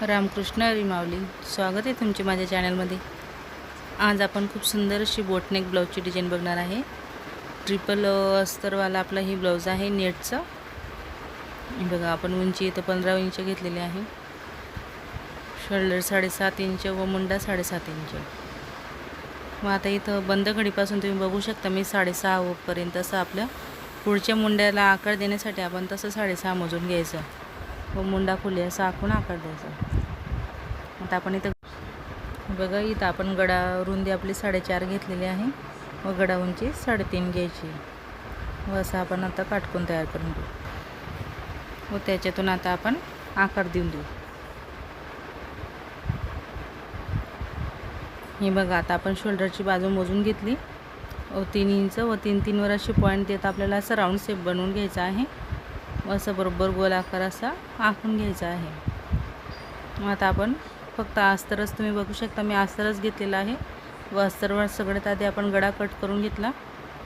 रामकृष्ण हरी माऊली. स्वागत आहे तुमचे माझ्या चॅनलमध्ये. आज आपण खूप सुंदर अशी बोटनेक ब्लाऊजची डिझाईन बघणार आहे. ट्रिपल अस्तरवाला आपला ही ब्लाऊज आहे नेटचं. बघा, आपण उंची इथं 15 इंच घेतलेली आहे. शोल्डर 7.5 इंच व मुंडा 7.5 इंच. मग आता इथं बंद घडीपासून तुम्ही बघू शकता मी 6.5 पर्यंत असं आपल्या पुढच्या मुंड्याला आकार देण्यासाठी आपण तसं 6.5 मोजून घ्यायचं व मुंडा खोली असा आखून आकार द्यायचा. आता आपण इथं बघा, इथं आपण गडा रुंदी आपली 4.5 घेतलेली आहे व गडा उंची 3.5 घ्यायची व असं आपण आता काटकोन तयार करून घेऊ व त्याच्यातून आता आपण आकार देऊन देऊ. हे बघा, आता आपण शोल्डरची बाजू मोजून घेतली व 3 इंच व 3-3 वर अशी पॉईंट देत आपल्याला असं राऊंड शेप बनवून घ्यायचा आहे व असं बरोबर गोल आकार असा आखून घ्यायचा आहे. मग आता आपण फक्त अस्तरच तुम्ही बघू शकता मी अस्तरच घेतलेला आहे व अस्तरवर सगळ्यात आधी आपण गडा कट करून घेतला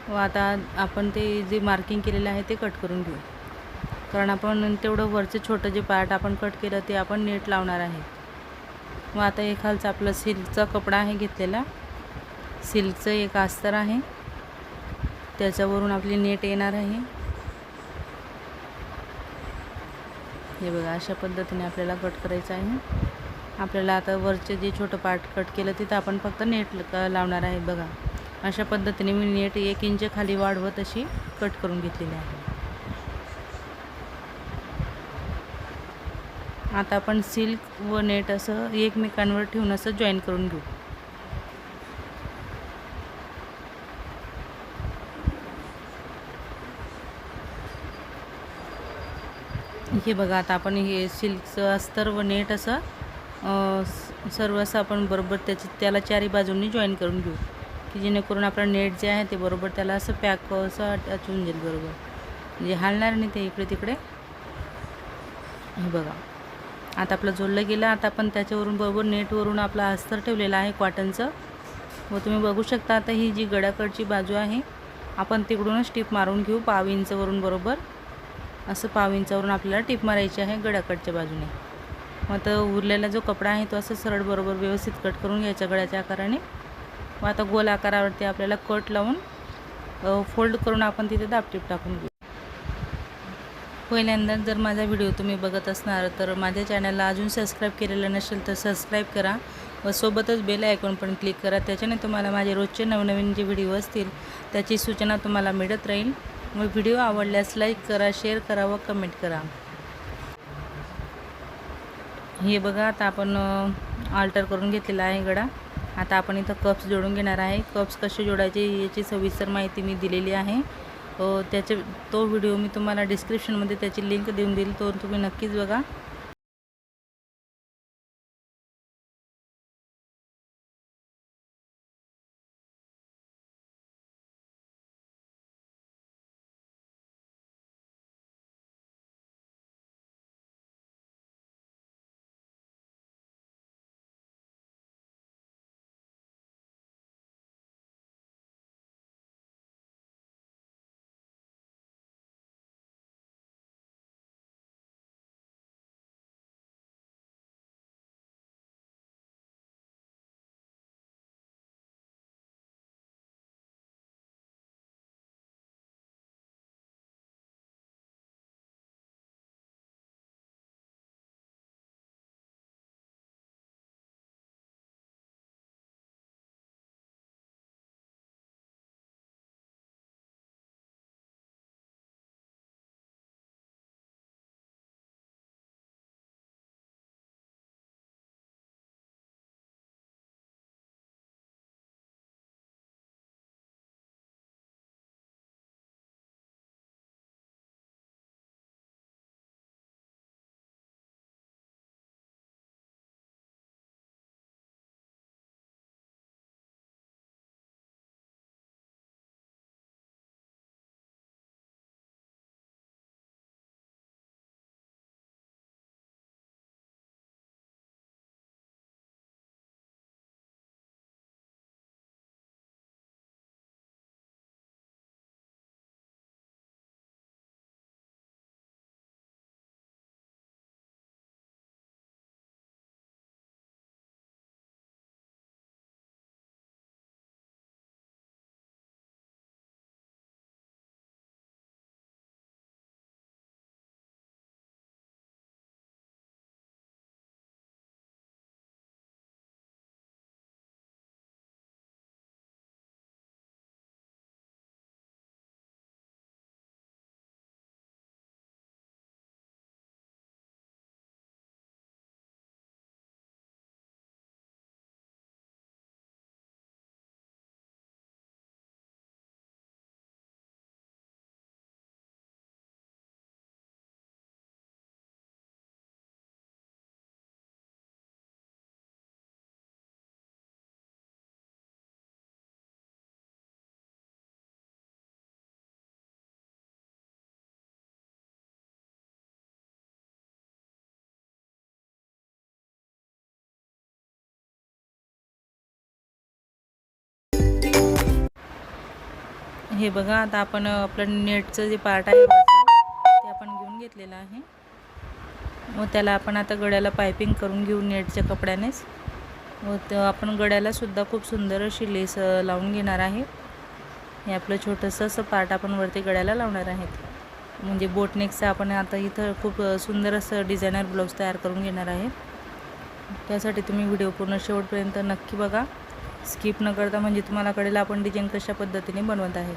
व आता आपण ते जे मार्किंग केलेलं आहे ते कट करून घेऊ. कारण आपण तेवढं वरचं छोटं जे पार्ट आपण कट केलं ते आपण नेट लावणार आहे. व आता एक खालचा आपलं सिल्कचा कपडा आहे घेतलेला, सिल्कचं एक अस्तर आहे, त्याच्यावरून आपली नेट येणार आहे. हे बघा, अशा पद्धतीने आपल्याला कट करायचं आहे. आपल्याला आता वरचे जे छोटं पार्ट कट केलं तिथं आपण फक्त नेट लावणार आहे. बघा, अशा पद्धतीने मी नेट 1 इंच खाली वाढवत अशी कट करून घेतलेली आहे. आता आपण सिल्क व नेट असं एकमेकांवर ठेवून असं जॉईन करून घेऊ. हे बघा, आता आपण हे सिल्कचं अस्तर व नेट असं सर्व असं आपण बरोबर त्याला चारी बाजूंनी जॉईन करून घेऊ की जेणेकरून आपलं नेट जे आहे ते बरोबर त्याला असं पॅक असं अटॅच होऊन जाईल बरोबर, म्हणजे हलणार नाही ते इकडे तिकडे. हे बघा, आता आपलं जोडलं गेलं. आता आपण त्याच्यावरून बरोबर नेटवरून आपला अस्तर ठेवलेला आहे कॉटनचं व तुम्ही बघू शकता आता ही जी गडाकडची बाजू आहे आपण तिकडूनच टिप मारून घेऊ 1/2 इंचवरून. बरोबर असं 1/2 इंचावरून आपल्याला टिप मारायची आहे गडाकडच्या बाजूने. मग तर उरलेला जो कपडा आहे तो असं सरळ बरोबर व्यवस्थित कट करून घ्यायचा गळ्याच्या आकाराने व आता गोल आकारावरती आपल्याला कट लावून फोल्ड करून आपण तिथे दाबटीप टाकून घेऊ. पहिल्यांदा जर माझा व्हिडिओ तुम्ही बघत असणार तर माझ्या चॅनलला अजून सबस्क्राईब केलेलं नसेल तर सबस्क्राईब करा व सोबतच बेल आयकॉन पण क्लिक करा. त्याच्याने तुम्हाला माझे रोजचे नवनवीन जे व्हिडिओ असतील त्याची सूचना तुम्हाला मिळत राहील. व व्हिडिओ आवडल्यास लाईक करा, शेअर करा व कमेंट करा. हे बघा, आता आपण आल्टर करून घेतलेला आहे गडा. आता आपण इथं कप्स जोडून घेणार आहे. कप्स कसे जोडायचे याची सविस्तर माहिती मी दिलेली आहे. तो व्हिडिओ मी तुम्हाला डिस्क्रिप्शनमध्ये त्याची लिंक देऊन देईल, तो तुम्ही नक्कीच बघा. हे बघा, आता आपण आपलं नेटचं जे पार्ट आहे ते आपण घेऊन घेतलेलं आहे. व त्याला आपण आता गळ्याला पायपिंग करून घेऊ नेटच्या कपड्यानेच. व आपण गळ्याला सुद्धा खूप सुंदर अशी लेस लावून घेणार आहे. हे आपलं छोटंसं असं पार्ट आपण वरती गळ्याला लावणार आहेत. म्हणजे बोटनेकचं आपण आता इथं खूप सुंदर असं डिझायनर ब्लाऊज तयार करून घेणार आहे. त्यासाठी तुम्ही व्हिडिओ पूर्ण शेवटपर्यंत नक्की बघा, स्किप न करता, म्हणजे तुम्हाला कळेल आपण डिझाईन कशा पद्धतीने बनवत आहे.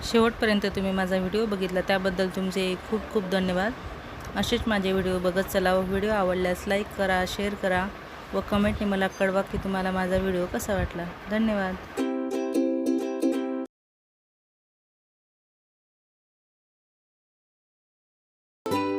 शेवटपर्यंत तुम्ही माझा व्हिडिओ बघितला त्याबद्दल तुमचे खूप खूप धन्यवाद. असेच माझे व्हिडिओ बघत चला. व्हिडिओ आवडल्यास लाईक करा, शेअर करा व कमेंटने मला कळवा की तुम्हाला माझा व्हिडिओ कसा वाटला. धन्यवाद.